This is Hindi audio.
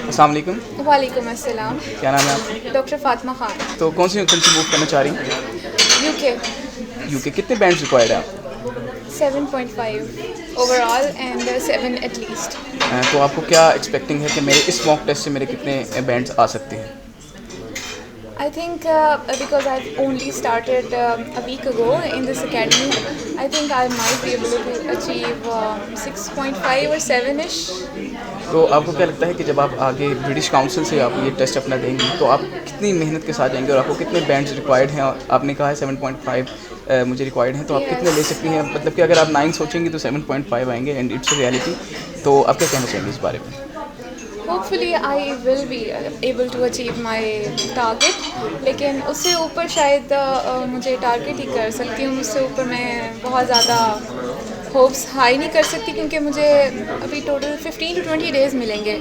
अस्सलाम वालेकुम। वालेकुम अस्सलाम। क्या नाम है आपका? डॉक्टर फातिमा खान। तो कौन सी कंट्री मूव करना चाह रही हैं? यूके। यूके। कितने बैंड्स रिक्वायर्ड है आप? 7.5 ओवरऑल एंड 7 एट लीस्ट। तो आपको क्या एक्सपेक्टिंग है कि मेरे इस मॉक टेस्ट से मेरे कितने बैंड्स आ सकते हैं? I think because I've only started a week ago in this academy, I think I might be able to achieve 6.5 or 7ish. तो आपको क्या लगता है कि जब आप आगे ब्रिटिश काउंसिल से आप ये टेस्ट अपना देंगी तो आप कितनी मेहनत के साथ जाएंगे और आपको कितने बैंड्स रिक्वायर्ड हैं? और आपने कहा है 7.5 मुझे रिक्वायर्ड हैं, तो आप कितने ले Yes. सकती हैं? मतलब कि अगर आप 9 सोचेंगी तो 7.5 आएंगे एंड इट्स रियलिटी। तो आप क्या कहना चाहेंगे इस बारे में? Hopefully I will be able to achieve my target, लेकिन उससे ऊपर शायद मुझे टारगेट ही कर सकती हूँ। उससे ऊपर मैं बहुत ज़्यादा होप्स हाई नहीं कर सकती क्योंकि मुझे अभी टोटल 15 to 20 डेज़ मिलेंगे